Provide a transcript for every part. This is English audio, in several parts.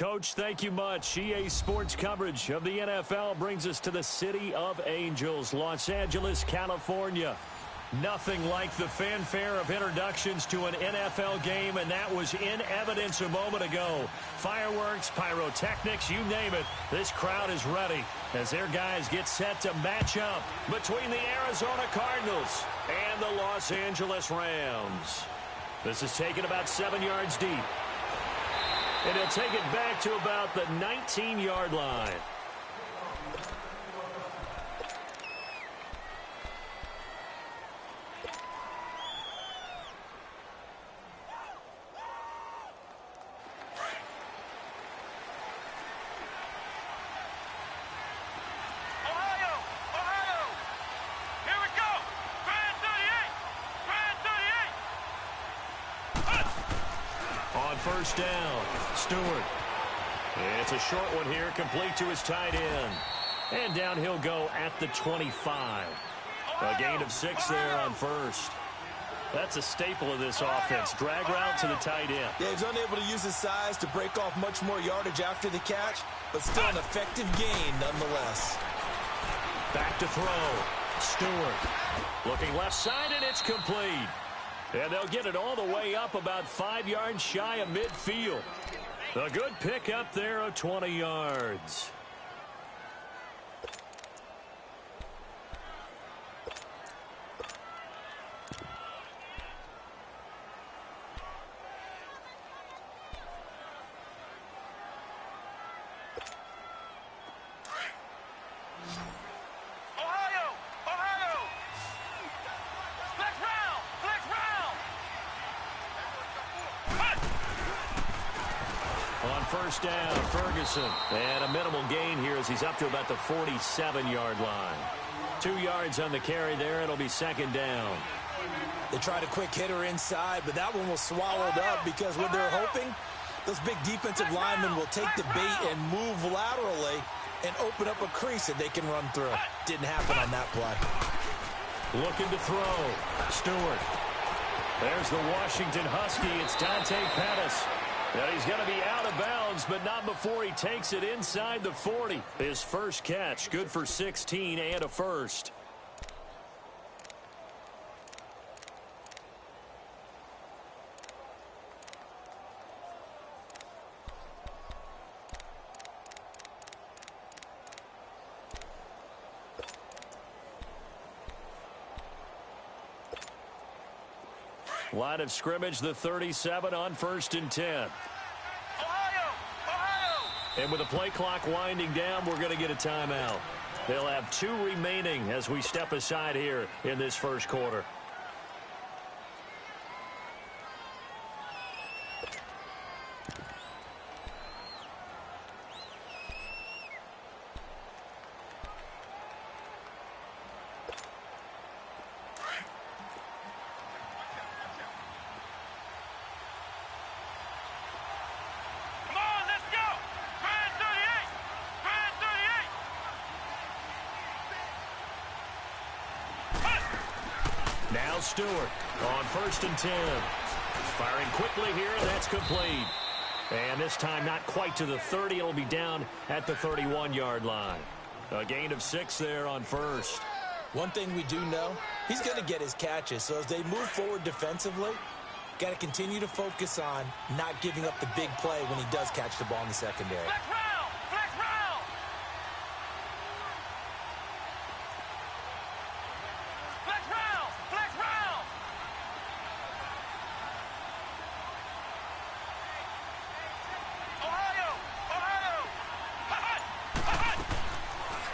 Coach, thank you much. EA Sports coverage of the NFL brings us to the City of Angels, Los Angeles, California. Nothing like the fanfare of introductions to an NFL game, and that was in evidence a moment ago. Fireworks, pyrotechnics, you name it. This crowd is ready as their guys get set to match up between the Arizona Cardinals and the Los Angeles Rams. This is taken about 7 yards deep. And he'll take it back to about the 19-yard line. First down, Stewart. It's a short one here, complete to his tight end. And down he'll go at the 25. A gain of 6 there on first. That's a staple of this offense. Drag route to the tight end. Yeah, he's unable to use his size to break off much more yardage after the catch, but still an effective gain nonetheless. Back to throw. Stewart looking left side, and it's complete. And they'll get it all the way up about 5 yards shy of midfield. A good pickup there of 20 yards. First down, Ferguson. And a minimal gain here as he's up to about the 47-yard line. 2 yards on the carry there. It'll be second down. They tried a quick hitter inside, but that one was swallowed up because what they're hoping, those big defensive linemen will take the bait and move laterally and open up a crease that they can run through. Didn't happen on that play. Looking to throw. Stewart. There's the Washington Husky. It's Dante Pettis. And he's going to be out of bounds, but not before he takes it inside the 40. His first catch, good for 16 and a first. Line of scrimmage, the 37 on 1st and 10. And with the play clock winding down, we're going to get a timeout. They'll have 2 remaining as we step aside here in this first quarter. Now Stewart on 1st and 10. Firing quickly here, and that's complete. And this time not quite to the 30. It'll be down at the 31-yard line. A gain of 6 there on first. One thing we do know, he's going to get his catches. So as they move forward defensively, got to continue to focus on not giving up the big play when he does catch the ball in the secondary.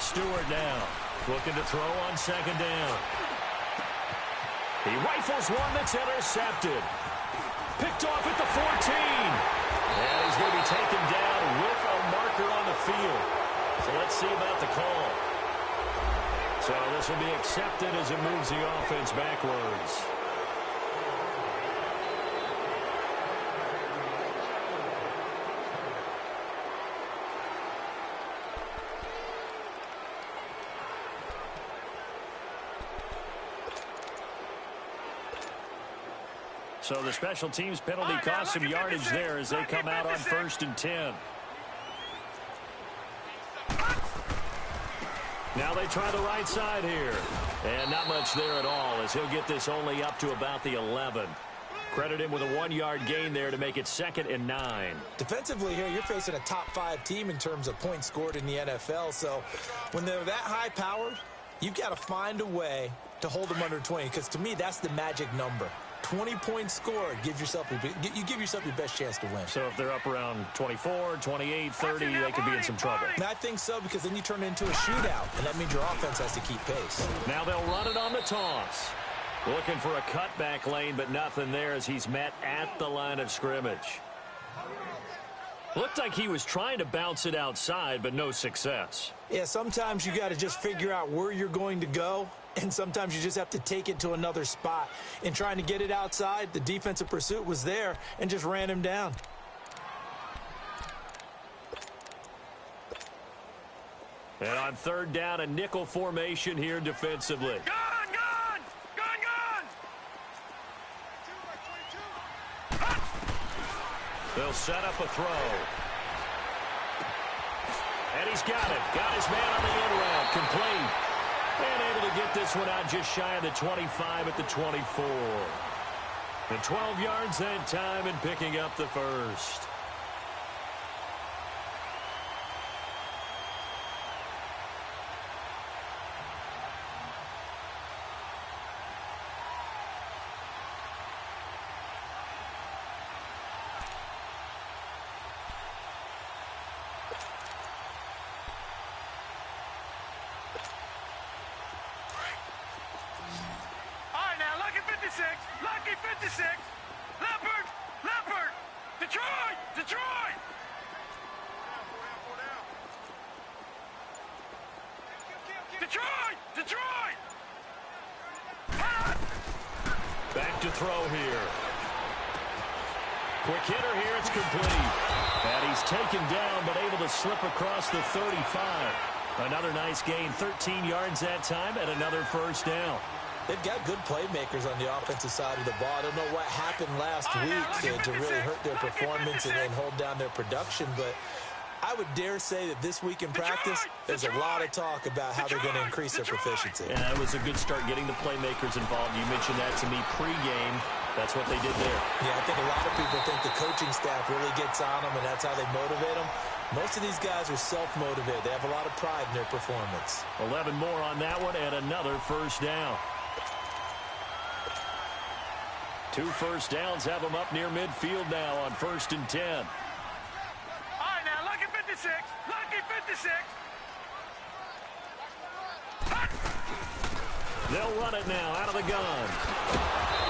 Stewart now looking to throw on 2nd down. He rifles one that's intercepted. Picked off at the 14. And he's going to be taken down with a marker on the field. So let's see about the call. So this will be accepted as it moves the offense backwards. So the special teams penalty cost some yardage there as they come out on 1st and 10. Now they try the right side here. And not much there at all as he'll get this only up to about the 11. Credit him with a 1-yard gain there to make it 2nd and 9. Defensively here, you're facing a top-5 team in terms of points scored in the NFL. So when they're that high-powered, you've got to find a way to hold them under 20. Because to me, that's the magic number. 20 points scored, you give yourself your best chance to win. So if they're up around 24, 28, 30, they could be in some trouble. And I think so, because then you turn it into a shootout, and that means your offense has to keep pace. Now they'll run it on the toss. Looking for a cutback lane, but nothing there as he's met at the line of scrimmage. Looked like he was trying to bounce it outside, but no success. Yeah, sometimes you got to just figure out where you're going to go, and sometimes you just have to take it to another spot. In trying to get it outside, the defensive pursuit was there and just ran him down. And on 3rd down, a nickel formation here defensively. They'll set up a throw. And he's got it. Got his man on the end route. Complete. And able to get this one out just shy of the 25 at the 24. And 12 yards that time and picking up the first. Lucky 56. Leopard. Detroit. Back to throw here. Quick hitter here. It's complete. And he's taken down but able to slip across the 35. Another nice gain. 13 yards that time and another first down. They've got good playmakers on the offensive side of the ball. I don't know what happened last week to really hurt their performance and hold down their production, but I would dare say that this week in practice, there's a lot of talk about how they're going to increase their proficiency. And that was a good start getting the playmakers involved. You mentioned that to me pregame. That's what they did there. Yeah, I think a lot of people think the coaching staff really gets on them, and that's how they motivate them. Most of these guys are self-motivated. They have a lot of pride in their performance. 11 more on that one and another first down. 2 first downs have them up near midfield now on 1st and 10. All right, now, Lucky 56. They'll run it now out of the gun.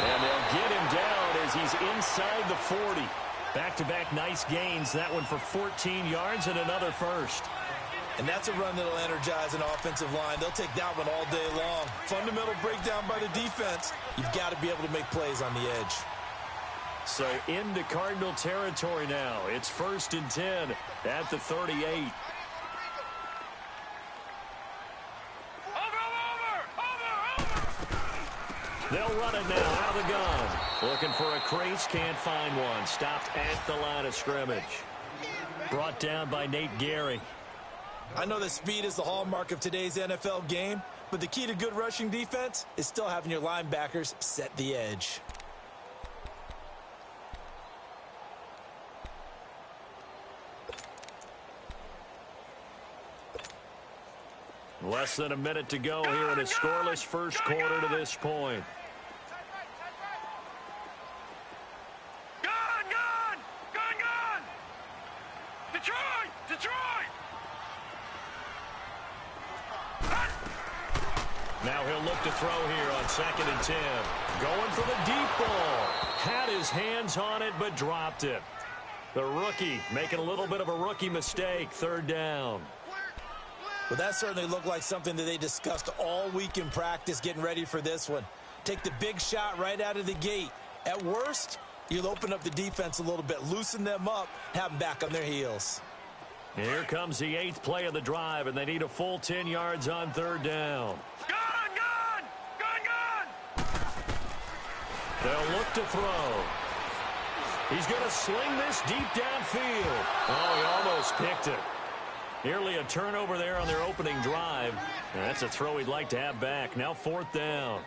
And they'll get him down as he's inside the 40. Back-to-back nice gains. That one for 14 yards and another first. And that's a run that'll energize an offensive line. They'll take that one all day long. Fundamental breakdown by the defense. You've got to be able to make plays on the edge. So into Cardinal territory now. It's 1st and 10 at the 38. They'll run it now out of the gun. Looking for a crease, can't find one. Stopped at the line of scrimmage. Brought down by Nate Gary. I know that speed is the hallmark of today's NFL game, but the key to good rushing defense is still having your linebackers set the edge. Less than a minute to go here in a scoreless first quarter to this point. Gun! Detroit! Now he'll look to throw here on 2nd and 10. Going for the deep ball. Had his hands on it, but dropped it. The rookie making a little bit of a rookie mistake. 3rd down. Well, that certainly looked like something that they discussed all week in practice getting ready for this one. Take the big shot right out of the gate. At worst, you'll open up the defense a little bit, loosen them up, have them back on their heels. Here comes the 8th play of the drive, and they need a full 10 yards on 3rd down. Gun! They'll look to throw. He's going to sling this deep downfield. Oh, he almost picked it. Nearly a turnover there on their opening drive. And that's a throw he'd like to have back. Now 4th down.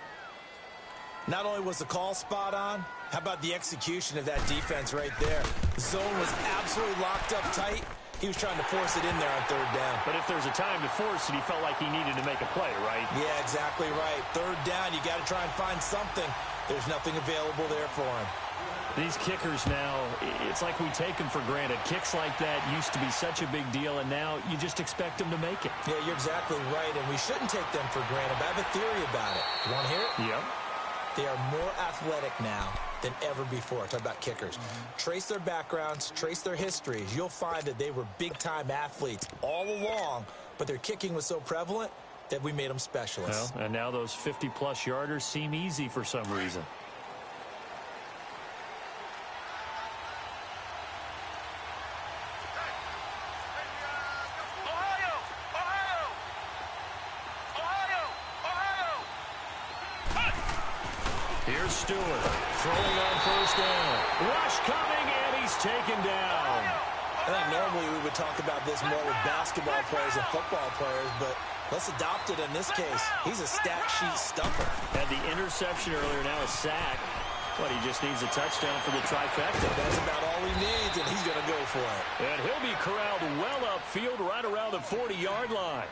Not only was the call spot on, how about the execution of that defense right there? The zone was absolutely locked up tight. He was trying to force it in there on 3rd down. But if there's a time to force it, he felt like he needed to make a play, right? Yeah, exactly right. 3rd down, you got to try and find something. There's nothing available there for him. These kickers now, it's like we take them for granted. Kicks like that used to be such a big deal, and now you just expect them to make it. Yeah, you're exactly right, and we shouldn't take them for granted. But I have a theory about it. You want to hear it? Yep. They are more athletic now than ever before. Talk about kickers. Trace their backgrounds, trace their histories. You'll find that they were big-time athletes all along, but their kicking was so prevalent that we made them specialists. Well, and now those 50-plus yarders seem easy for some reason. Here's Stewart throwing on 1st down. Rush coming, and he's taken down. I think normally we would talk about this more with basketball players and football players, but let's adopt it in this case. He's a stat sheet stuffer. Had the interception earlier, now a sack. But he just needs a touchdown for the trifecta. That's about all he needs, and he's going to go for it. And he'll be corralled well upfield right around the 40-yard line.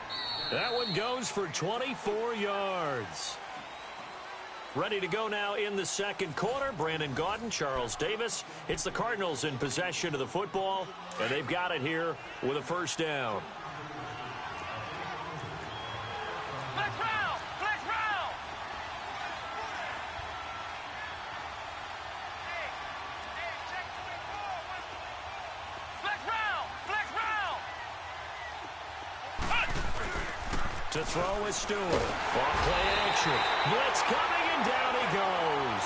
That one goes for 24 yards. Ready to go now in the 2nd quarter. Brandon Gaudin, Charles Davis. It's the Cardinals in possession of the football, and they've got it here with a 1st down. Flex round! Flex round! Check 24. Flex round! Flex round! To throw is Stewart. Off play action. Blitz coming, and down he goes.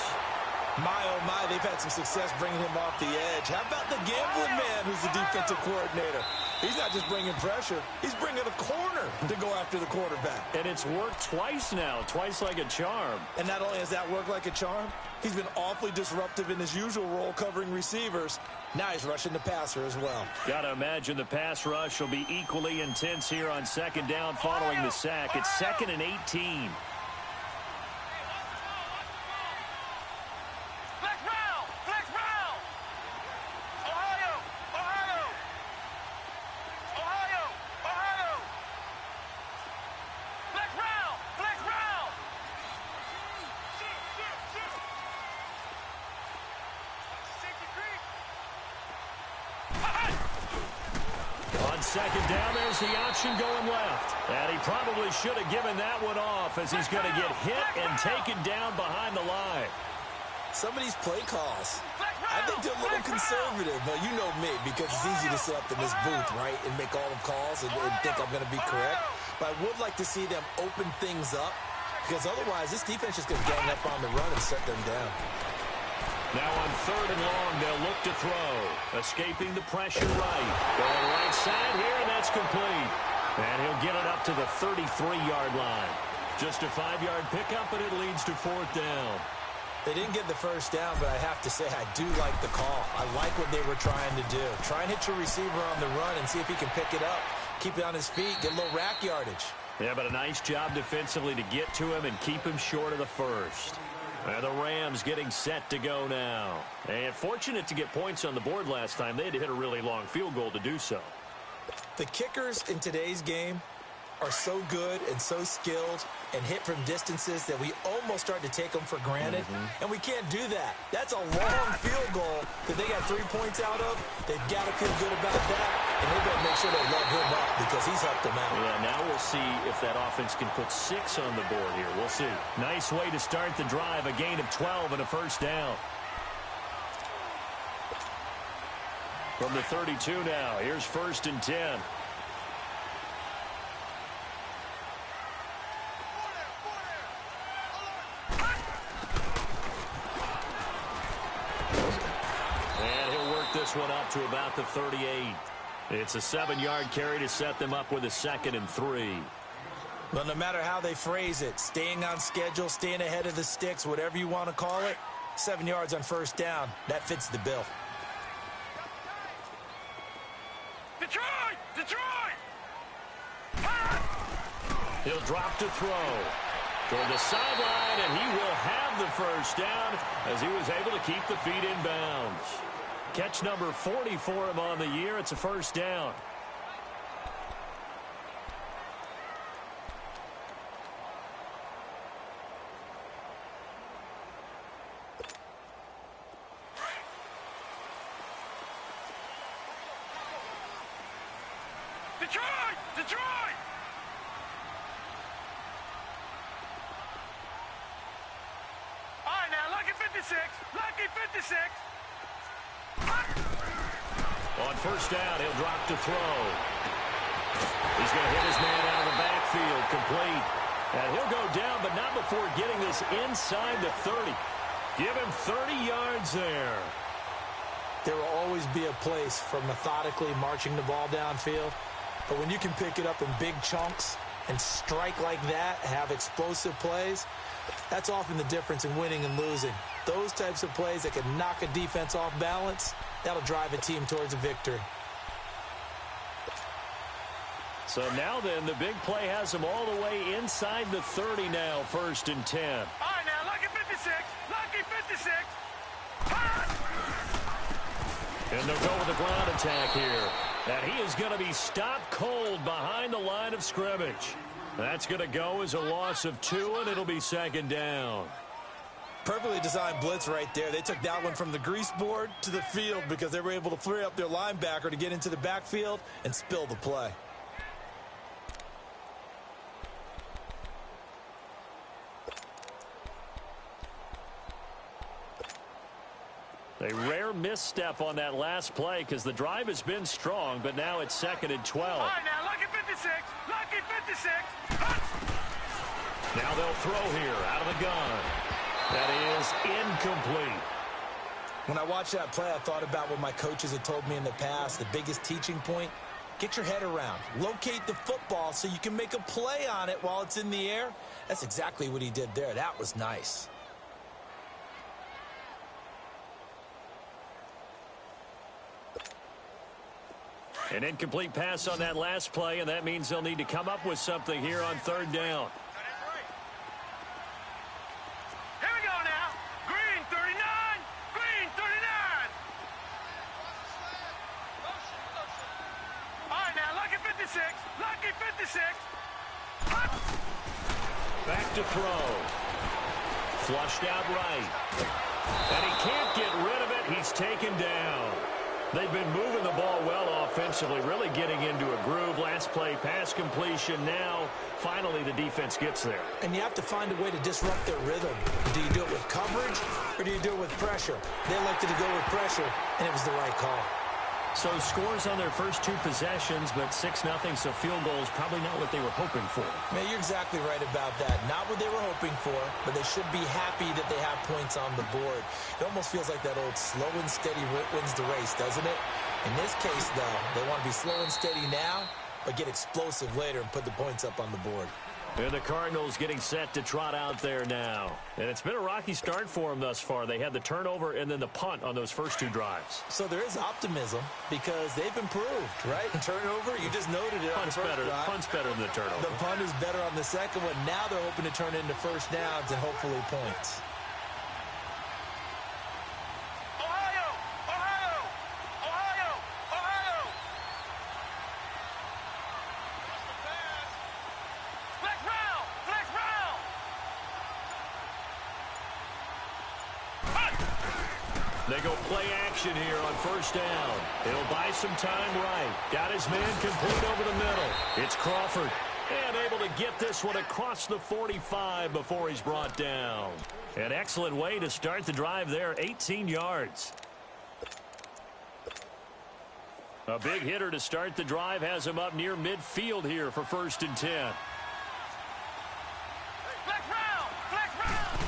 My, oh my, they've had some success bringing him off the edge. How about the gambling man who's the defensive coordinator? He's not just bringing pressure. He's bringing a corner to go after the quarterback. And it's worked twice now, twice like a charm. And not only has that worked like a charm, he's been awfully disruptive in his usual role covering receivers. Now he's rushing the passer as well. Got to imagine the pass rush will be equally intense here on 2nd down following the sack. It's 2nd and 18. Flex round! Flex round! Ohio! Ohio! Ohio! Ohio! Flex round! Flex round! On 2nd down, there's the option going left. And he probably should have given that one off as he's going to get hit and taken down behind the line. Some of these play calls, I think they're a little conservative. But you know me, because it's easy to sit up in this booth, right, and make all the calls and think I'm going to be correct. But I would like to see them open things up, because otherwise this defense is going to gang up on the run and shut them down. Now on 3rd and long, they'll look to throw. Escaping the pressure right. Going right side here, and that's complete. And he'll get it up to the 33-yard line. Just a 5-yard pickup, and it leads to 4th down. They didn't get the 1st down, but I have to say I do like the call. I like what they were trying to do. Try and hit your receiver on the run and see if he can pick it up. Keep it on his feet, get a little rack yardage. Yeah, but a nice job defensively to get to him and keep him short of the 1st. And the Rams getting set to go now. And fortunate to get points on the board last time. They had to hit a really long field goal to do so. The kickers in today's game are so good and so skilled and hit from distances that we almost start to take them for granted. And we can't do that. That's a long field goal that they got 3 points out of. They've got to feel good about that. And they better make sure they love him up because he's helped them out. Yeah, now we'll see if that offense can put 6 on the board here. We'll see. Nice way to start the drive. A gain of 12 and a 1st down. From the 32 now, here's 1st and 10. This one up to about the 38. It's a 7-yard carry to set them up with a 2nd and 3. Well, no matter how they phrase it, staying on schedule, staying ahead of the sticks, whatever you want to call it, 7 yards on 1st down, that fits the bill. Detroit! Detroit! He'll drop to throw. Toward the sideline, and he will have the first down as he was able to keep the feet in bounds. Catch number 40 for him on the year. It's a first down. Detroit! Detroit! All right, now, Lucky 56. Lucky 56. On first down, he'll drop to throw. He's going to hit his man out of the backfield, complete. And he'll go down, but not before getting this inside the 30. Give him 30 yards there. There will always be a place for methodically marching the ball downfield. But when you can pick it up in big chunks and strike like that, have explosive plays, that's often the difference in winning and losing. Those types of plays that can knock a defense off balance, that'll drive a team towards a victory. So now then, the big play has them all the way inside the 30 now, 1st and 10. All right, now, Lucky 56. Lucky 56. And they'll go with the ground attack here. And he is going to be stopped cold behind the line of scrimmage. That's going to go as a loss of 2, and it'll be 2nd down. Perfectly designed blitz right there. They took that one from the grease board to the field because they were able to free up their linebacker to get into the backfield and spill the play. A rare misstep on that last play because the drive has been strong, but now it's 2nd and 12. All right, now, Lucky 56. Lucky 56. Now they'll throw here out of the gun. That is incomplete. When I watched that play, I thought about what my coaches had told me in the past. The biggest teaching point, get your head around. Locate the football so you can make a play on it while it's in the air. That's exactly what he did there. That was nice. An incomplete pass on that last play, and that means they'll need to come up with something here on 3rd down. Here we go now. Green 39. Green 39. All right, now, Lucky 56. Lucky 56. Back to throw. Flushed out right. And he can't get rid of it. He's taken down. They've been moving the ball well offensively, really getting into a groove. Last play, pass completion. Now, finally, the defense gets there. And you have to find a way to disrupt their rhythm. Do you do it with coverage, or do you do it with pressure? They elected to go with pressure, and it was the right call. So scores on their first 2 possessions, but 6-0, so field goal is probably not what they were hoping for. Man, you're exactly right about that. Not what they were hoping for, but they should be happy that they have points on the board. It almost feels like that old slow and steady wins the race, doesn't it? In this case, though, they want to be slow and steady now, but get explosive later and put the points up on the board. And the Cardinals getting set to trot out there now. And it's been a rocky start for them thus far. They had the turnover and then the punt on those first 2 drives. So there is optimism because they've improved, right? Turnover, you just noted it. Punt's better than the turnover. The punt is better on the second one. Now they're hoping to turn into first downs and hopefully points. Ohio! Ohio! Ohio! Ohio! Flex round! Flex round! They go play action here on first down. He'll buy some time right. Got his man complete over the middle. It's Crawford. And able to get this one across the 45 before he's brought down. An excellent way to start the drive there, 18 yards. A big hitter to start the drive has him up near midfield here for 1st and 10. Flex round! Flex round!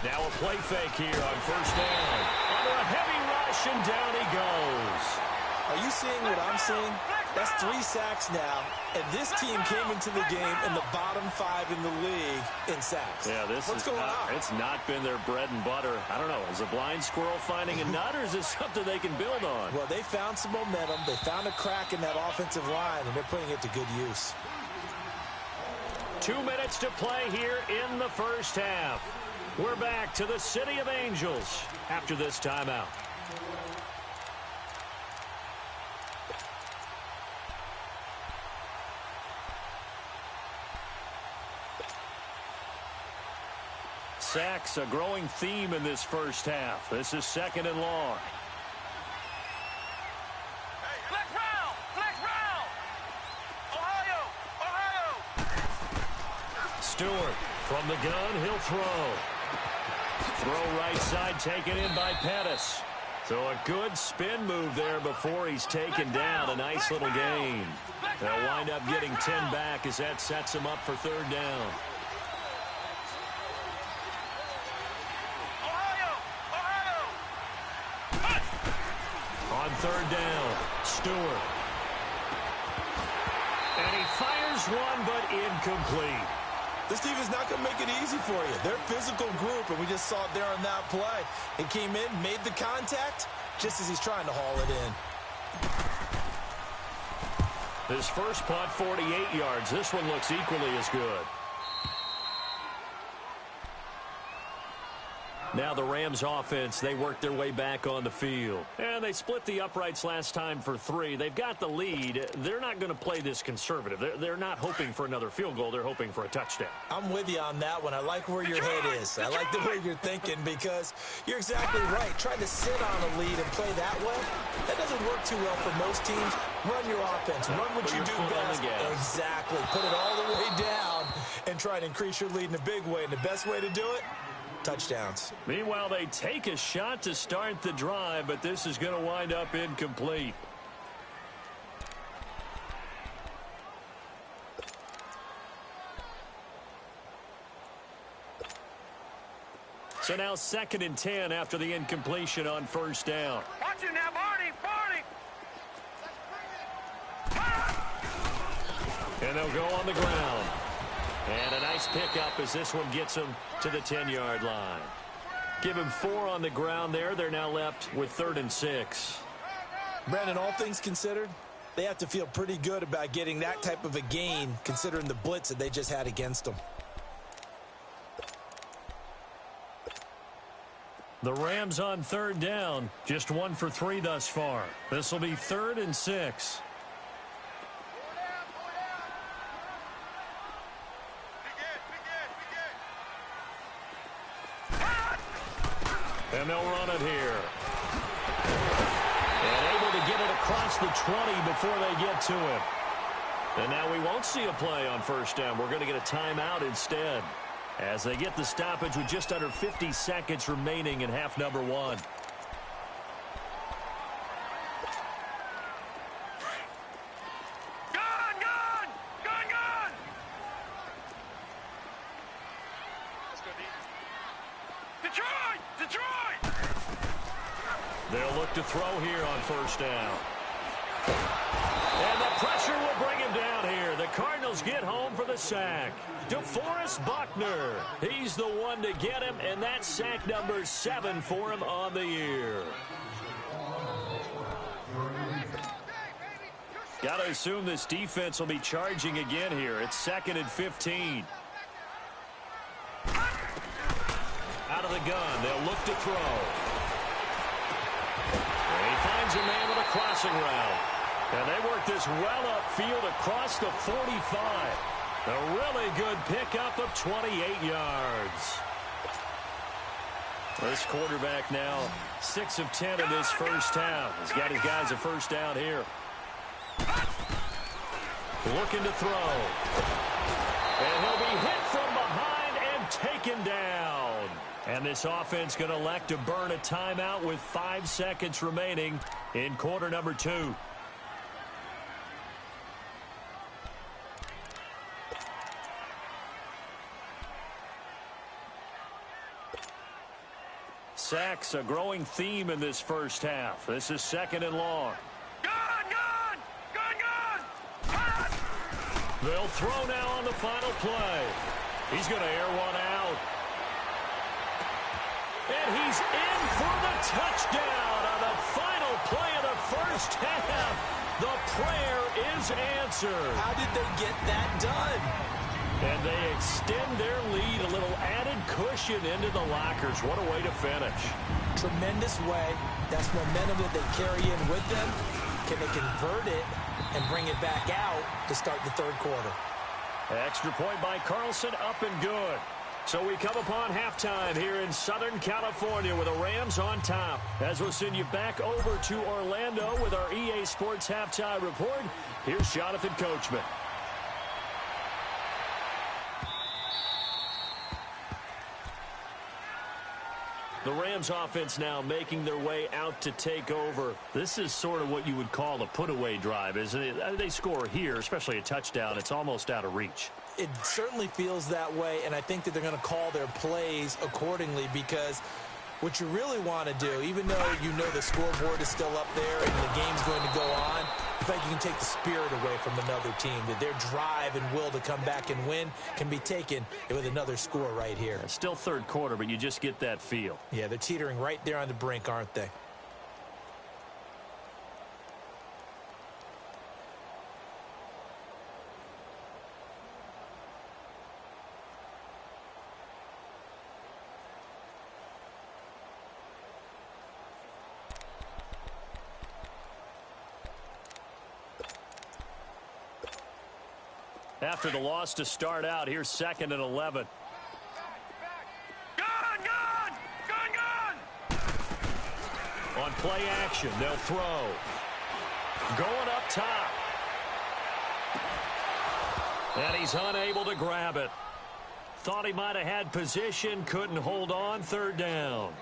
Now a play fake here on first down. Under a heavy rush, and down he goes. Are you seeing what I'm seeing? That's 3 sacks now, and this team came into the game in the bottom 5 in the league in sacks. Yeah, What's going on? It's not been their bread and butter. I don't know. Is a blind squirrel finding a nut, or is this something they can build on? Well, they found some momentum. They found a crack in that offensive line, and they're putting it to good use. 2 minutes to play here in the first half. We're back to the City of Angels after this timeout. Sacks, a growing theme in this first half. This is 2nd and long. Flex round! Flex round! Ohio! Ohio! Stewart from the gun, he'll throw. Throw right side taken in by Pettis. So a good spin move there before he's taken down. A nice little gain. They'll wind up getting 10 back as that sets him up for 3rd down. On 3rd down, Stewart. And he fires one, but incomplete. This defense is not going to make it easy for you. They're a physical group, and we just saw it there on that play. He came in, made the contact, just as he's trying to haul it in. His first punt, 48 yards. This one looks equally as good. Now the Rams offense, they work their way back on the field. And they split the uprights last time for 3. They've got the lead. They're not going to play this conservative. They're not hoping for another field goal. They're hoping for a touchdown. I'm with you on that one. I like where your head is. I like the way you're thinking because you're exactly right. Trying to sit on a lead and play that way, that doesn't work too well for most teams. Run your offense. Run what you do best. Exactly. Put it all the way down and try to increase your lead in a big way. And the best way to do it, touchdowns. Meanwhile, they take a shot to start the drive, but this is going to wind up incomplete. So now 2nd and 10 after the incompletion on 1st down. Watch it now, Barney! And they'll go on the ground. And a nice pickup as this one gets them to the 10-yard line. Give him 4 on the ground there. They're now left with 3rd and 6. Brandon, all things considered, they have to feel pretty good about getting that type of a gain considering the blitz that they just had against them. The Rams on 3rd down. Just 1 for 3 thus far. This will be 3rd and 6. And they'll run it here. And able to get it across the 20 before they get to it. And now we won't see a play on 1st down. We're going to get a timeout instead as they get the stoppage with just under 50 seconds remaining in half number 1. They'll look to throw here on 1st down. And the pressure will bring him down here. The Cardinals get home for the sack. DeForest Buckner. He's the one to get him, and that's sack number 7 for him on the year. Got to assume this defense will be charging again here. It's 2nd and 15. Out of the gun. They'll look to throw. And he finds a man with a crossing route. And they work this well upfield across the 45. A really good pickup of 28 yards. This quarterback now 6 of 10 in this first half. He's got his guys a 1st down here. Looking to throw. And he'll be hit from behind and taken down. And this offense going to elect to burn a timeout with 5 seconds remaining in quarter number 2. Sacks, a growing theme in this first half. This is 2nd and long. They'll throw now on the final play. He's going to air one out. And he's in for the touchdown on the final play of the first half. The prayer is answered. How did they get that done? And they extend their lead, a little added cushion into the lockers. What a way to finish. Tremendous way. That's momentum that they carry in with them. Can they convert it and bring it back out to start the third quarter? Extra point by Carlson, up and good. So we come upon halftime here in Southern California with the Rams on top. As we'll send you back over to Orlando with our EA Sports Halftime Report, here's Jonathan Coachman. The Rams offense now making their way out to take over. This is sort of what you would call a put-away drive, isn't it? They score here, especially a touchdown. It's almost out of reach. It certainly feels that way, and I think that they're going to call their plays accordingly because what you really want to do, even though you know the scoreboard is still up there and the game's going to go on, I think you can take the spirit away from another team, that their drive and will to come back and win can be taken with another score right here. It's still third quarter, but you just get that feel. Yeah, they're teetering right there on the brink, aren't they? After the loss to start out, here's 2nd and 11. On play action, they'll throw. Going up top. And he's unable to grab it. Thought he might have had position, couldn't hold on, 3rd down.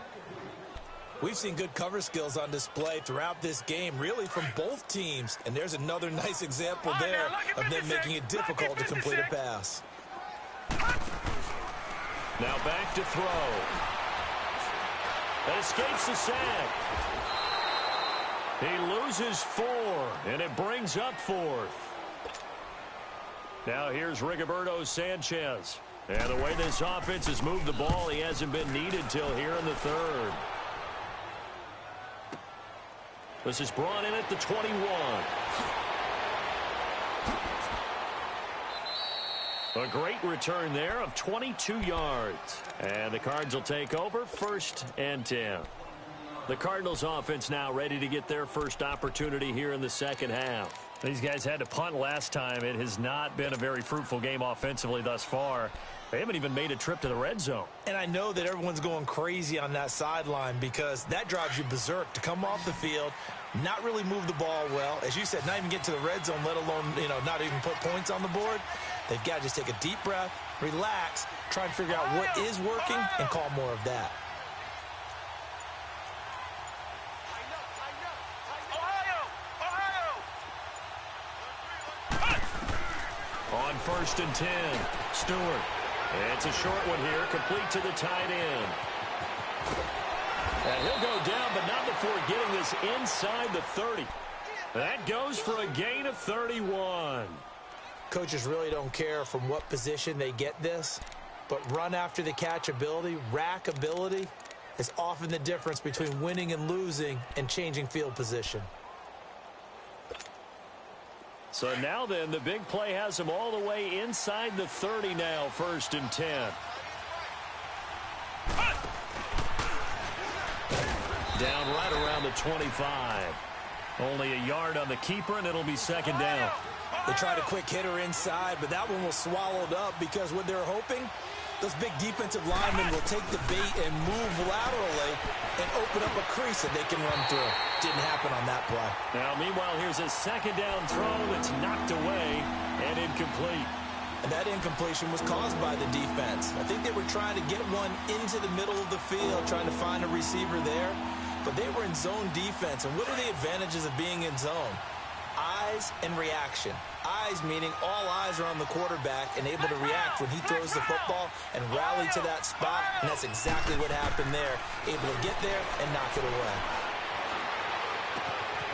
We've seen good cover skills on display throughout this game, really from both teams. And there's another nice example there of them making it difficult to complete a pass. Now back to throw. That escapes the sack. He loses 4, and it brings up 4th. Now here's Rigoberto Sanchez. And the way this offense has moved the ball, he hasn't been needed till here in the 3rd. This is brought in at the 21. A great return there of 22 yards. And the Cards will take over 1st and 10. The Cardinals offense now ready to get their first opportunity here in the second half. These guys had to punt last time. It has not been a very fruitful game offensively thus far. They haven't even made a trip to the red zone. And I know that everyone's going crazy on that sideline because that drives you berserk to come off the field, not really move the ball well. As you said, not even get to the red zone, let alone, not even put points on the board. They've got to just take a deep breath, relax, try and figure out what is working and call more of that. On 1st and 10, Stewart. It's a short one here, complete to the tight end. And he'll go down, but not before getting this inside the 30. That goes for a gain of 31. Coaches really don't care from what position they get this, but run after the catch ability, rack ability, is often the difference between winning and losing and changing field position. So now then, the big play has him all the way inside the 30 now, 1st and 10. Down right around the 25. Only a yard on the keeper, and it'll be 2nd down. They tried a quick hitter inside, but that one was swallowed up because what they're hoping, those big defensive linemen will take the bait and move laterally and open up a crease that they can run through. Didn't happen on that play. Now, meanwhile, here's a 2nd down throw that's knocked away and incomplete. And that incompletion was caused by the defense. I think they were trying to get one into the middle of the field, trying to find a receiver there. But they were in zone defense. And what are the advantages of being in zone? Eyes and reaction. Eyes meaning all eyes are on the quarterback and able to react when he throws the football and rally to that spot. And that's exactly what happened there. Able to get there and knock it away.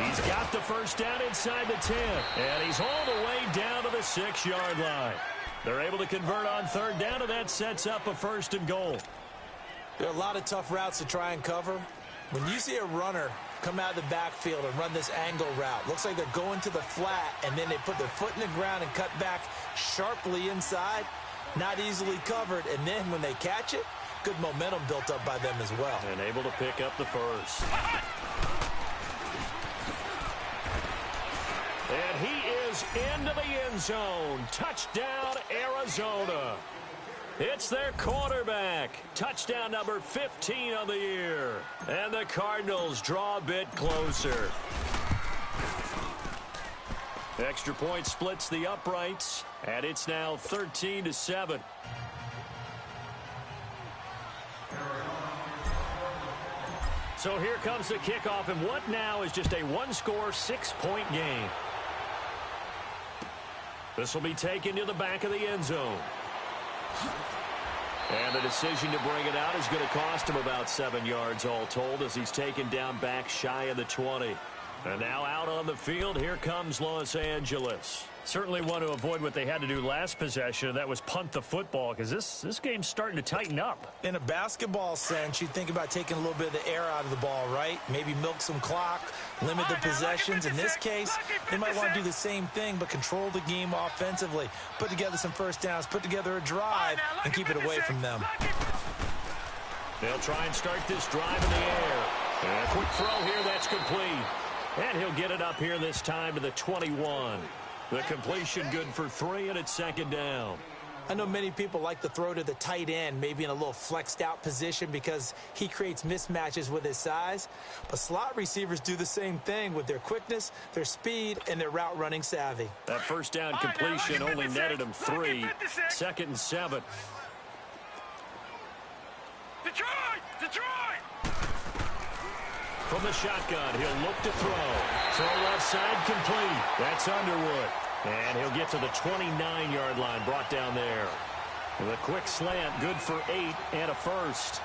He's got the 1st down inside the 10. And he's all the way down to the 6-yard line. They're able to convert on 3rd down, and that sets up a 1st and goal. There are a lot of tough routes to try and cover. When you see a runner come out of the backfield and run this angle route, looks like they're going to the flat, and then they put their foot in the ground and cut back sharply inside. not easily covered, and then when they catch it, good momentum built up by them as well. And able to pick up the first. And he is into the end zone. Touchdown, Arizona. It's their quarterback. Touchdown number 15 of the year. And the Cardinals draw a bit closer. Extra point splits the uprights, and it's now 13-7. So here comes the kickoff, and what now is just a one-score, 6-point game. This will be taken to the back of the end zone. And the decision to bring it out is going to cost him about 7 yards all told as he's taken down back shy of the 20. And now out on the field, here comes Los Angeles. Certainly want to avoid what they had to do last possession, that was punt the football, because this game's starting to tighten up. In a basketball sense, you think about taking a little bit of the air out of the ball, right? Maybe milk some clock, limit the possessions. In this case, they might want to do the same thing, but control the game offensively. Put together some first downs, put together a drive, and keep it away from them. They'll try and start this drive in the air. And a quick throw here, that's complete. And he'll get it up here this time to the 21. The completion good for 3, and it's second down. I know many people like to throw to the tight end, maybe in a little flexed out position because he creates mismatches with his size. But slot receivers do the same thing with their quickness, their speed, and their route running savvy. That first down completion only netted him 3. Second and 7. Detroit! From the shotgun, he'll look to throw. Throw left side complete. That's Underwood. And he'll get to the 29-yard line, brought down there. With a quick slant, good for 8 and a first.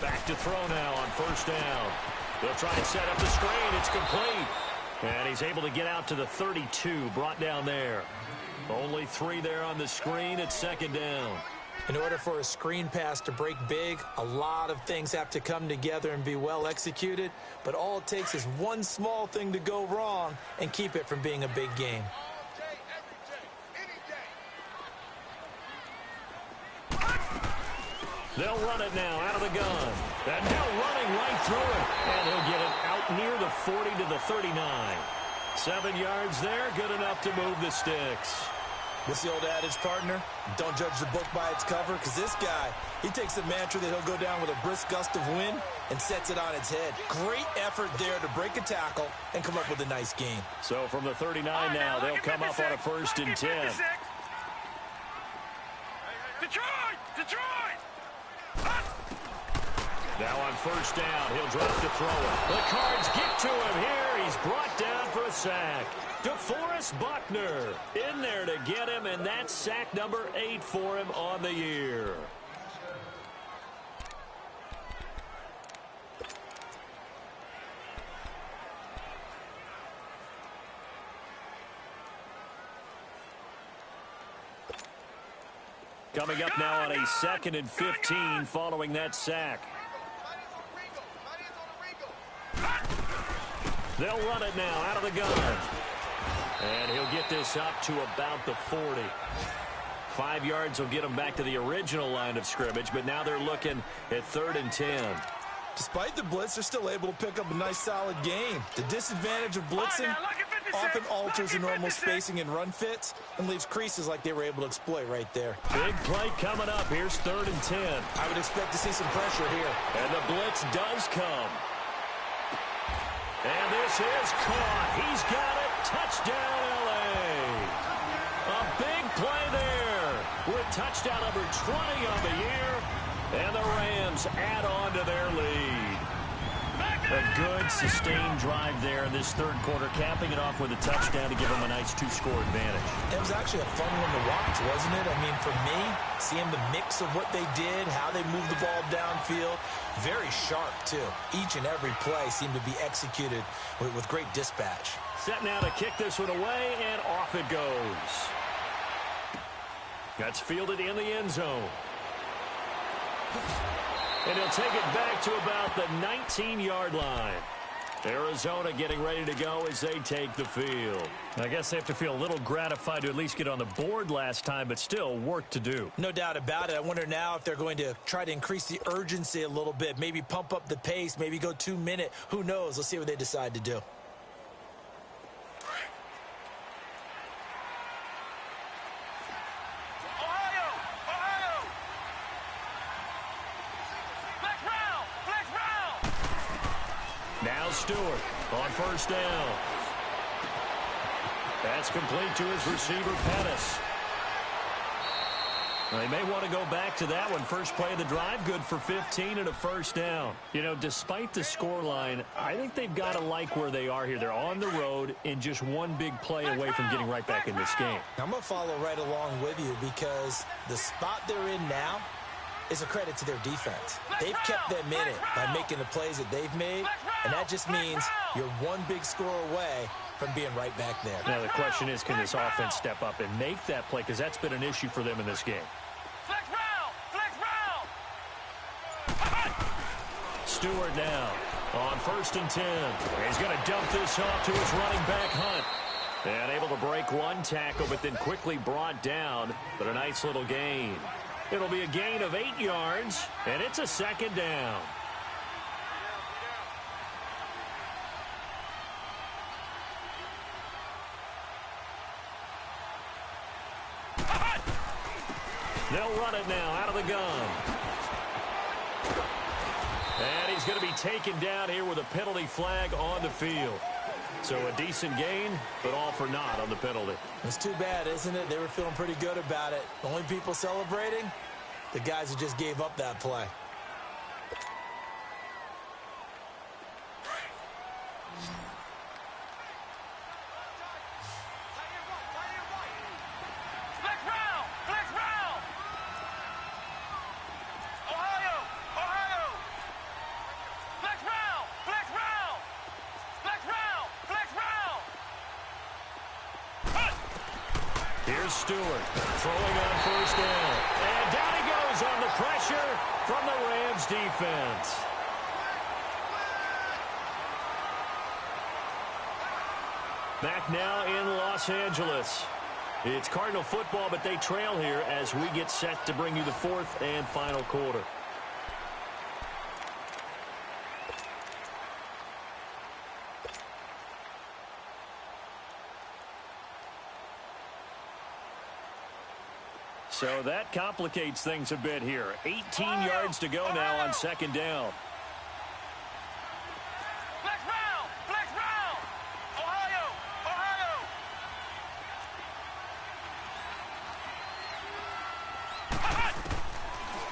Back to throw now on first down. They'll try and set up the screen. It's complete. And he's able to get out to the 32, brought down there. Only 3 there on the screen. It's second down. In order for a screen pass to break big, a lot of things have to come together and be well executed. But all it takes is one small thing to go wrong and keep it from being a big game. They'll run it now out of the gun. And now running right through it. And he'll get it out near the 40 to the 39. 7 yards there, good enough to move the sticks. What's the old adage, partner? Don't judge the book by its cover, because this guy, he takes the mantra that he'll go down with a brisk gust of wind and sets it on its head. Great effort there to break a tackle and come up with a nice gain. So from the 39 now, they'll come up on a first and 10. Detroit! Now on first down, he'll drop to throw it. The Cards get to him here. He's brought down for a sack. DeForest Buckner in there to get him, and that's sack number 8 for him on the year. Coming up now on a 2nd and 15 following that sack. They'll run it now out of the gun. And he'll get this up to about the 40. 5 yards will get him back to the original line of scrimmage, but now they're looking at 3rd and 10. Despite the blitz, they're still able to pick up a nice solid gain. The disadvantage of blitzing often alters the normal spacing and run fits and leaves creases like they were able to exploit right there. Big play coming up. Here's 3rd and 10. I would expect to see some pressure here. And the blitz does come. And this is caught. He's got it. Touchdown, L.A. A big play there with touchdown number 20 on the year. And the Rams add on to their lead. A good, sustained drive there in this 3rd quarter, capping it off with a touchdown to give them a nice 2-score advantage. It was actually a fun one to watch, wasn't it? I mean, for me, seeing the mix of what they did, how they moved the ball downfield, Very sharp, too. Each and every play seemed to be executed with great dispatch. Set now to kick this one away, and off it goes. That's fielded in the end zone. And he'll take it back to about the 19-yard line. Arizona getting ready to go as they take the field. I guess they have to feel a little gratified to at least get on the board last time, but still work to do. No doubt about it. I wonder now if they're going to try to increase the urgency a little bit, maybe pump up the pace, maybe go 2-minute. Who knows? Let's see what they decide to do. Now Stewart on first down. That's complete to his receiver, Pettis. They may want to go back to that one. First play of the drive, good for 15 and a first down. You know, despite the scoreline, I think they've got to like where they are here. They're on the road and just one big play away from getting right back in this game. I'm going to follow right along with you because the spot they're in now is a credit to their defense. They've kept them in it by making the plays that they've made, and that just means you're one big score away from being right back there. Now the question is, can this offense step up and make that play? Because that's been an issue for them in this game. Stewart now on first and 10. He's going to dump this off to his running back, Hunt. And able to break one tackle, but then quickly brought down. But a nice little gain. It'll be a gain of 8 yards, and it's a second down. They'll run it now out of the gun. And he's going to be taken down here with a penalty flag on the field. So a decent gain, but all for naught on the penalty. It's too bad, isn't it? They were feeling pretty good about it. The only people celebrating, the guys who just gave up that play. Here's Stewart throwing on first down. And down he goes on the pressure from the Rams defense. Back now in Los Angeles. It's Cardinal football, but they trail here as we get set to bring you the fourth and final quarter. So that complicates things a bit here. 18 yards to go now on second down.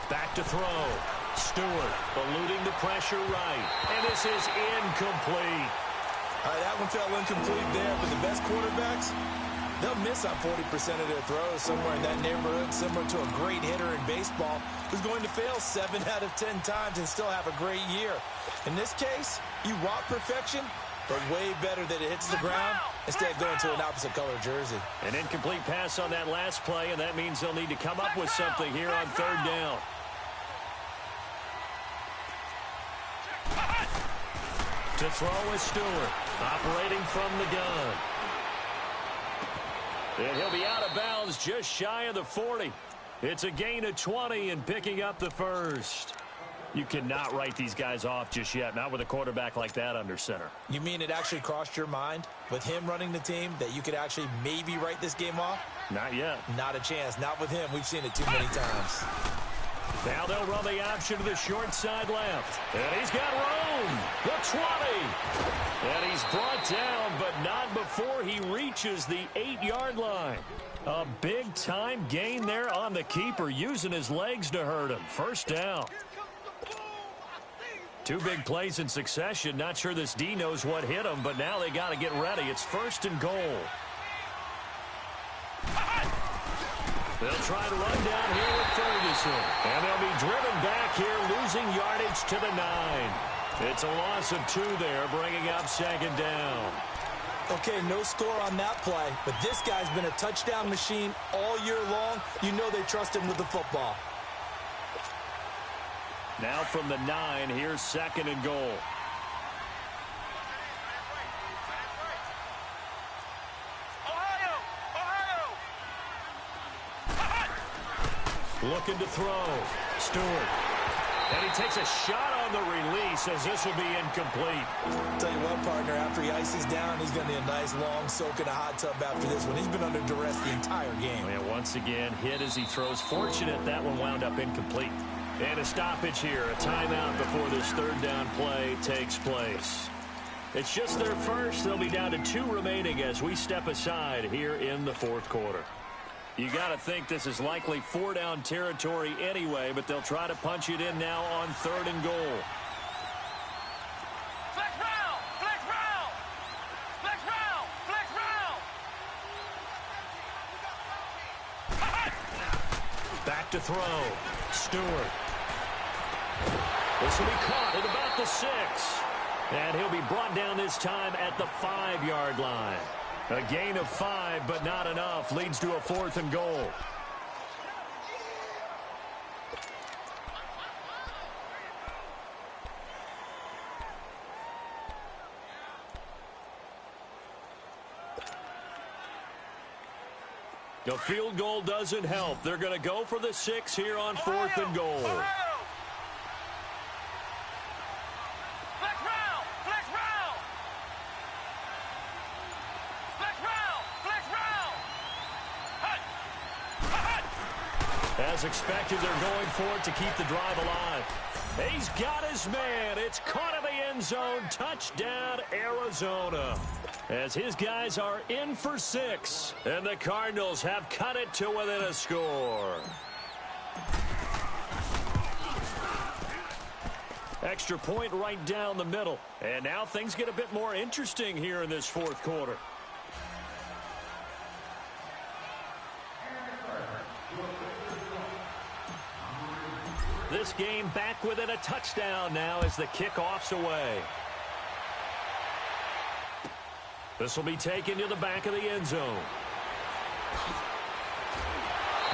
Back to throw. Stewart eluding the pressure right. And this is incomplete. All right, that one fell incomplete there, but the best quarterbacks, they'll miss on 40% of their throws somewhere in that neighborhood, similar to a great hitter in baseball who's going to fail 7 out of 10 times and still have a great year. In this case, you want perfection, but way better that it hits the ground instead of going to an opposite color jersey. An incomplete pass on that last play, and that means they'll need to come up with something here on third down. To throw is Stewart, operating from the gun. And he'll be out of bounds just shy of the 40. It's a gain of 20 and picking up the first. You cannot write these guys off just yet, not with a quarterback like that under center. You mean it actually crossed your mind with him running the team that you could actually maybe write this game off? Not yet. Not a chance. Not with him. We've seen it too many times. Now they'll run the option to the short side left. And he's got room. The 20. And he's brought down, but not before he reaches the 8-yard line. A big-time gain there on the keeper, using his legs to hurt him. First down. 2 big plays in succession. Not sure this D knows what hit him, but now they got to get ready. It's first and goal. They'll try to run down here with Ferguson. And they'll be driven back here, losing yardage to the 9. It's a loss of 2 there, bringing up 2nd down. Okay, no score on that play, but this guy's been a touchdown machine all year long. You know they trust him with the football. Now from the 9, here's 2nd and goal. Looking to throw. Stewart. And he takes a shot on the release as this will be incomplete. Tell you what, partner, after he ices down, he's going to need a nice long soak in a hot tub after this one. He's been under duress the entire game. And once again, hit as he throws. Fortunate that one wound up incomplete. And a stoppage here, a timeout before this 3rd down play takes place. It's just their first. They'll be down to 2 remaining as we step aside here in the 4th quarter. You got to think this is likely 4-down territory anyway, but they'll try to punch it in now on 3rd and goal. Flex round! Flex round! Flex round! Flex round! Back to throw. Stewart. This will be caught at about the 6. And he'll be brought down this time at the 5-yard line. A gain of 5, but not enough. Leads to a 4th and goal. The field goal doesn't help. They're going to go for the 6 here on 4th and goal. As expected, they're going for it to keep the drive alive. He's got his man. It's caught in the end zone. Touchdown, Arizona. As his guys are in for 6. And the Cardinals have cut it to within a score. Extra point right down the middle. And now things get a bit more interesting here in this 4th quarter. This game back within a touchdown now as the kickoff's away. This will be taken to the back of the end zone.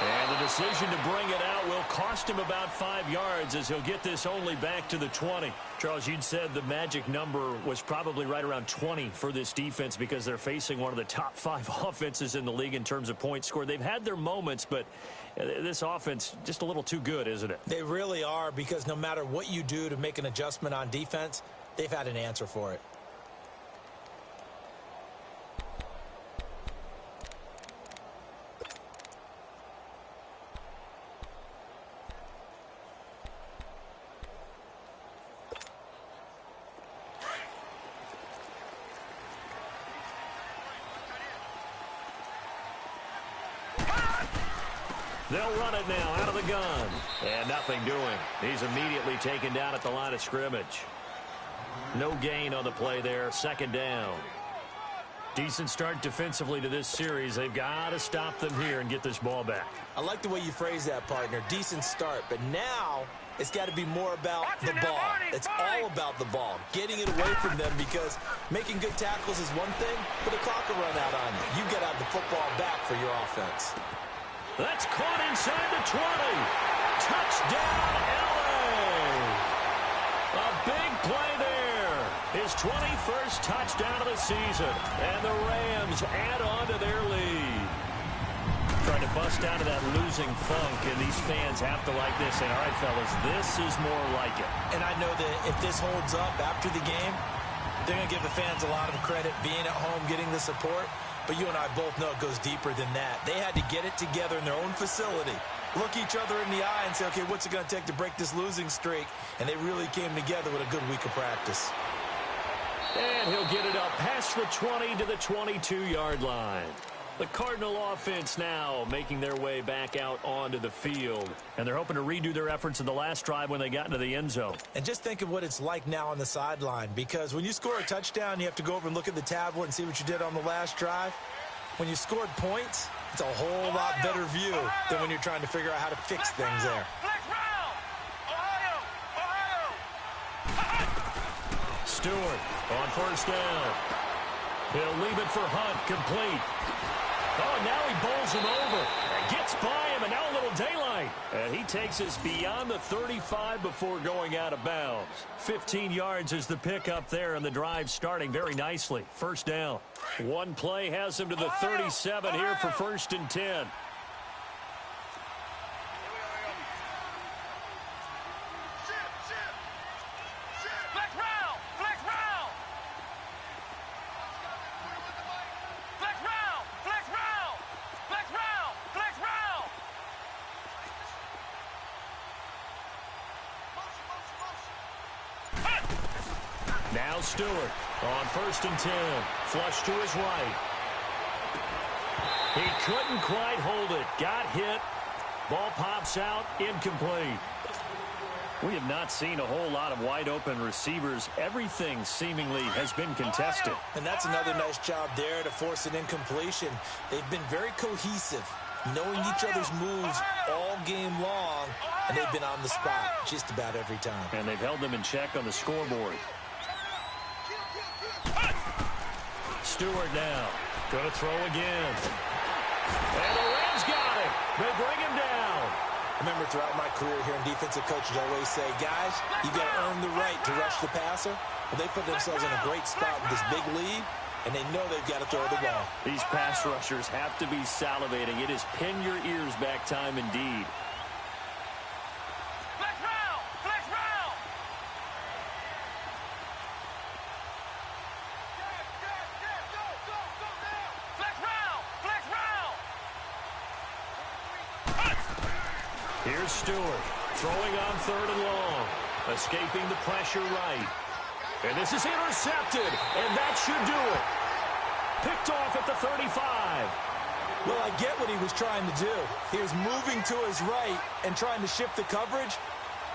And the decision to bring it out will cost him about 5 yards as he'll get this only back to the 20. Charles, you'd said the magic number was probably right around 20 for this defense because they're facing one of the top 5 offenses in the league in terms of points scored. They've had their moments, but this offense just a little too good, isn't it? They really are, because no matter what you do to make an adjustment on defense, they've had an answer for it. They'll run it now out of the gun. And nothing doing. He's immediately taken down at the line of scrimmage. No gain on the play there. 2nd down. Decent start defensively to this series. They've got to stop them here and get this ball back. I like the way you phrase that, partner. Decent start. But now it's got to be more about the ball. It's all about the ball. Getting it away from them, because making good tackles is one thing, but the clock will run out on you. You've got to have the football back for your offense. That's caught inside the 20. Touchdown, L.A. A big play there. His 21st touchdown of the season. And the Rams add on to their lead. Trying to bust out of that losing funk, and these fans have to like this. And all right, fellas, this is more like it. And I know that if this holds up after the game, they're going to give the fans a lot of credit, being at home, getting the support. But you and I both know it goes deeper than that. They had to get it together in their own facility, look each other in the eye and say, okay, what's it going to take to break this losing streak? And they really came together with a good week of practice. And he'll get it up past the 20 to the 22-yard line. The Cardinal offense now making their way back out onto the field. And they're hoping to redo their efforts in the last drive when they got into the end zone. And just think of what it's like now on the sideline, because when you score a touchdown, you have to go over and look at the tablet and see what you did on the last drive. When you scored points, It's a whole lot better view than when you're trying to figure out how to fix things there. Stewart on first down. He'll leave it for Hunt, complete. Oh, and now he bowls him over. Gets by him, and now a little daylight. And he takes us beyond the 35 before going out of bounds. 15 yards is the pickup there, and the drive starting very nicely. First down. One play has him to the 37 here for first and 10. Now Stewart on first and 10. Flush to his right. He couldn't quite hold it. Got hit. Ball pops out. Incomplete. We have not seen a whole lot of wide open receivers. Everything seemingly has been contested. And that's another nice job there to force an incompletion. They've been very cohesive, knowing each other's moves all game long, and they've been on the spot just about every time. And they've held them in check on the scoreboard. Stewart now. Going to throw again. And the Rams got it. They bring him down. I remember throughout my career here in defensive coaches always say, guys, you got to earn the right to rush the passer. Well, they put themselves in a great spot with this big lead, and they know they've got to throw the ball. These pass rushers have to be salivating. It is pin your ears back time indeed. Here's Stewart throwing on third and long, escaping the pressure right. And this is intercepted, and that should do it. Picked off at the 35. Well, I get what he was trying to do. He was moving to his right and trying to shift the coverage,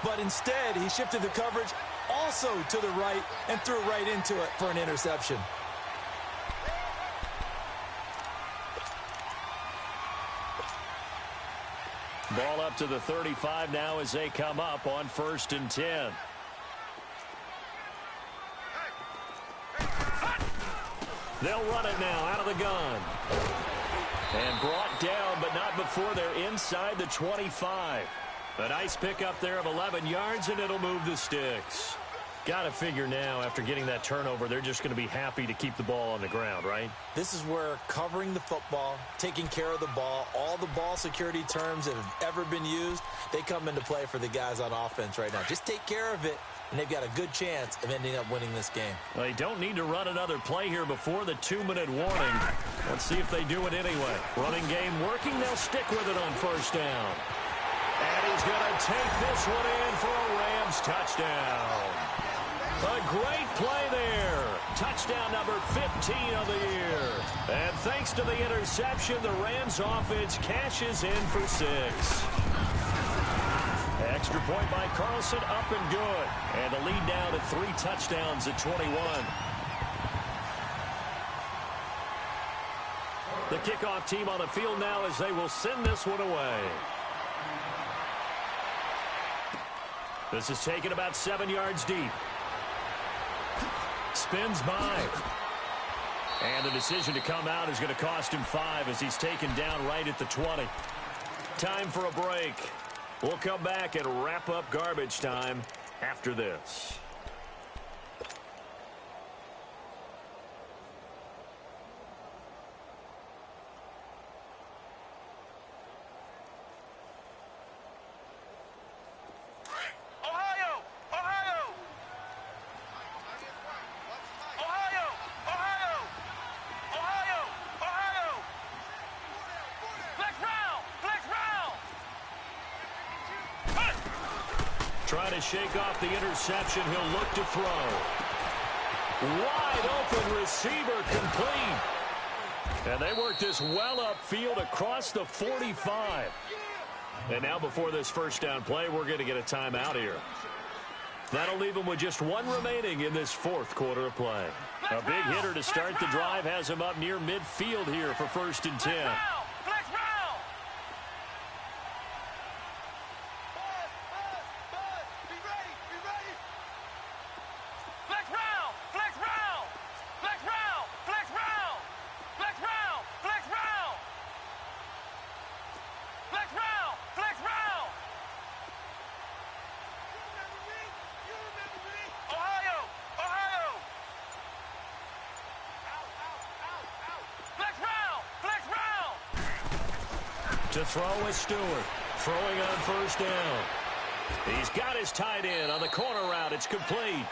but instead he shifted the coverage also to the right and threw right into it for an interception. Ball up to the 35 now as they come up on first and 10. They'll run it now out of the gun. And brought down, but not before they're inside the 25. A nice pickup there of 11 yards, and it'll move the sticks. Got to figure now, after getting that turnover, they're just going to be happy to keep the ball on the ground, right? This is where covering the football, taking care of the ball, all the ball security terms that have ever been used, they come into play for the guys on offense right now. Just take care of it, and they've got a good chance of ending up winning this game. Well, they don't need to run another play here before the 2-minute warning. Let's see if they do it anyway. Running game working. They'll stick with it on first down. And he's going to take this one in for a Rams touchdown. A great play there. Touchdown number 15 of the year. And thanks to the interception, the Rams offense cashes in for 6. Extra point by Carlson, up and good. And the lead now to 3 touchdowns at 21. The kickoff team on the field now as they will send this one away. This is taken about 7 yards deep. Spins by. And the decision to come out is going to cost him 5 as he's taken down right at the 20. Time for a break. We'll come back and wrap up garbage time after this. Trying to shake off the interception. He'll look to throw. Wide open receiver, complete. And they work this well upfield across the 45. And now before this first down play, we're going to get a timeout here. That'll leave them with just 1 remaining in this 4th quarter of play. A big hitter to start the drive has him up near midfield here for first and 10. To throw is Stewart. Throwing on first down. He's got his tight end on the corner route. It's complete.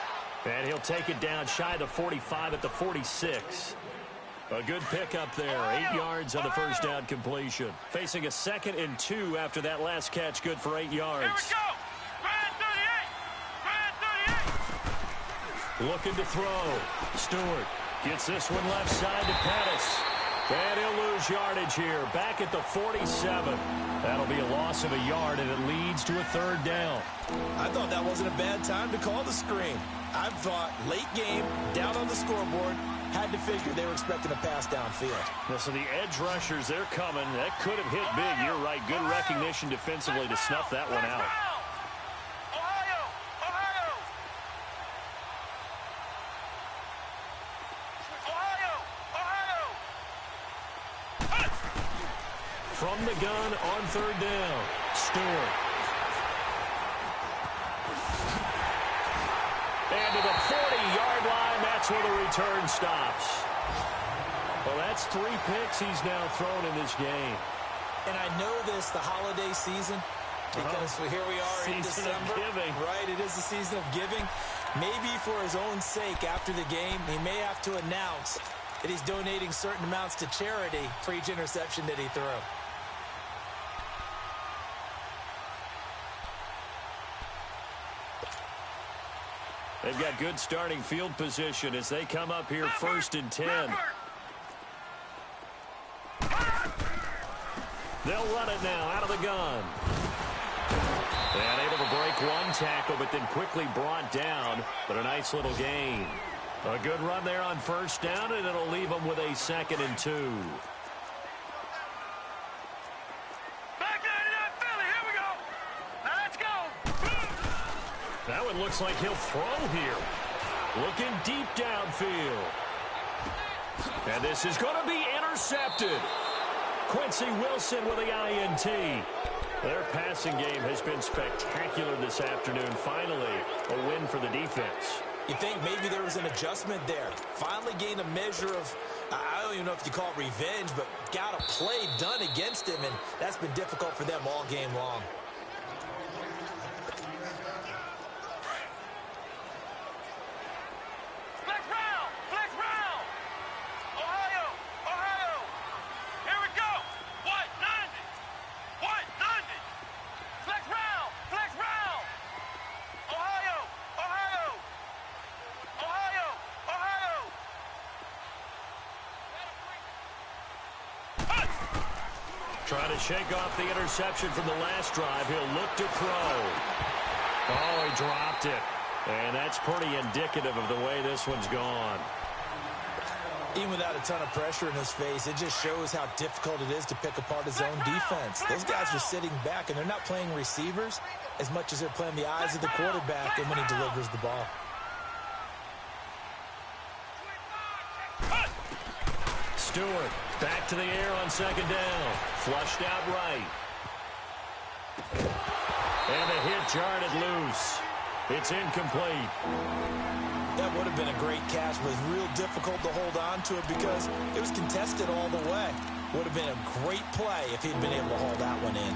And he'll take it down shy of the 45 at the 46. A good pickup there. 8 yards on the first down completion. Facing a 2nd and 2 after that last catch. Good for 8 yards. Here we go. Grand 38. Grand 38. Looking to throw. Stewart gets this one left side to Pettis. And he'll lose yardage here. Back at the 47. That'll be a loss of a yard, and it leads to a 3rd down. I thought that wasn't a bad time to call the screen. I thought late game, down on the scoreboard, had to figure they were expecting a pass downfield. Well, so the edge rushers, they're coming. That could have hit big. You're right. Good recognition defensively to snuff that one out. Ohio. Ohio. Ohio. Ohio. From the gun on 3rd down. Stewart. And to the 40-yard line, that's where the return stops. Well, that's 3 picks he's now thrown in this game. And I know this, the holiday season, because here we are in Season of December. giving. Right, it is the season of giving. Maybe for his own sake, after the game, he may have to announce that he's donating certain amounts to charity for each interception that he threw. They've got good starting field position as they come up here 1st and 10. They'll run it now out of the gun. And able to break one tackle, but then quickly brought down. But a nice little gain. A good run there on 1st down, and it'll leave them with a 2nd and 2. Back there to that Philly. Here we go. Now let's go. That one looks like he'll throw here. Looking deep downfield. And this is going to be intercepted. Quincy Wilson with the INT. Their passing game has been spectacular this afternoon. Finally, a win for the defense. You think maybe there was an adjustment there. Finally gained a measure of, I don't even know if you call it revenge, but got a play done against him, and that's been difficult for them all game long. Flex round. Flex round. Ohio. Ohio. Here we go. What? London. What? London. Flex round. Flex round. Ohio. Ohio. Ohio. Ohio. Trying to shake off the interception from the last drive. He'll look to throw. Oh, he dropped it. And that's pretty indicative of the way this one's gone. Even without a ton of pressure in his face, it just shows how difficult it is to pick apart his own defense. Those guys are sitting back, and they're not playing receivers as much as they're playing the eyes of the quarterback and when he delivers the ball. Stewart back to the air on 2nd down. Flushed out right. And the hit jarred it loose. It's incomplete. That would have been a great catch, but it was real difficult to hold on to it because it was contested all the way. Would have been a great play if he'd been able to hold that one in.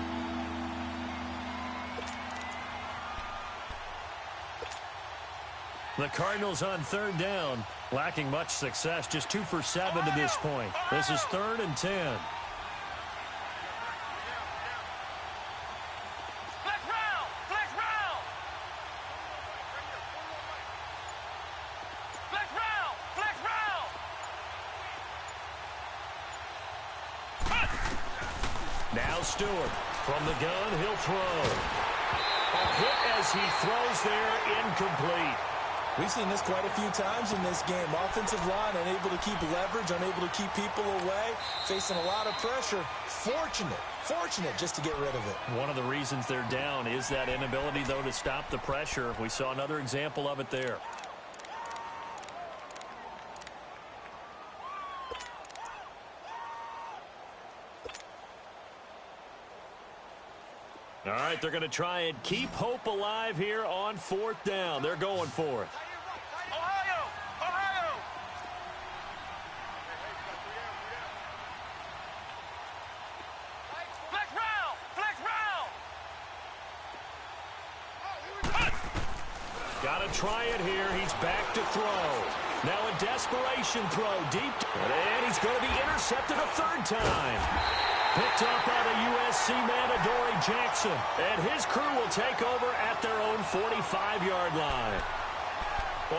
The Cardinals on 3rd down, lacking much success, just 2 for 7 to this point. This is 3rd and 10. Flex round. Flex round. Flex round. Flex round. Now Stewart from the gun, he'll throw. A hit as he throws there, incomplete. We've seen this quite a few times in this game. Offensive line unable to keep leverage, unable to keep people away, facing a lot of pressure. Fortunate just to get rid of it. One of the reasons they're down is that inability, though, to stop the pressure. We saw another example of it there. All right, they're going to try and keep hope alive here on 4th down. They're going for it. Ohio. Ohio. Flex round. Got to try it here. He's back to throw. Now a desperation throw deep. And he's going to be intercepted a third time. Picked up by the USC man, Adoree Jackson. And his crew will take over at their own 45-yard line.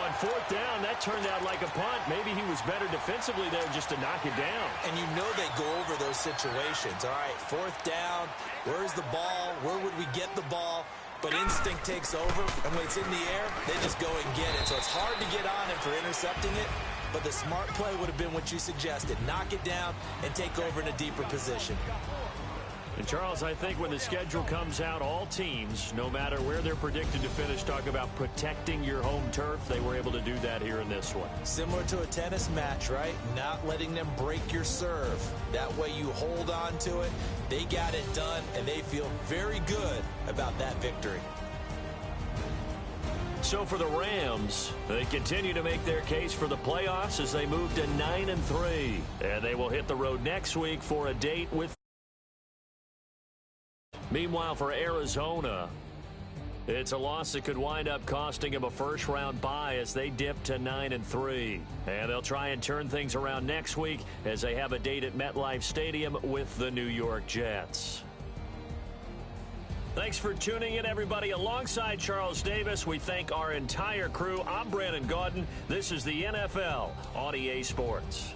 On fourth down, that turned out like a punt. Maybe he was better defensively there just to knock it down. And you know they go over those situations. All right, fourth down, where's the ball? Where would we get the ball? But instinct takes over, and when it's in the air, they just go and get it. So it's hard to get on him for intercepting it, but the smart play would have been what you suggested. Knock it down and take over in a deeper position. And, Charles, I think when the schedule comes out, all teams, no matter where they're predicted to finish, talk about protecting your home turf. They were able to do that here in this one. Similar to a tennis match, right? Not letting them break your serve. That way you hold on to it. They got it done, and they feel very good about that victory. So for the Rams, they continue to make their case for the playoffs as they move to 9-3. And they will hit the road next week for a date with... Meanwhile, for Arizona, it's a loss that could wind up costing them a first-round bye as they dip to 9-3. And they'll try and turn things around next week as they have a date at MetLife Stadium with the New York Jets. Thanks for tuning in, everybody. Alongside Charles Davis, we thank our entire crew. I'm Brandon Gaudin. This is the NFL on EA Sports.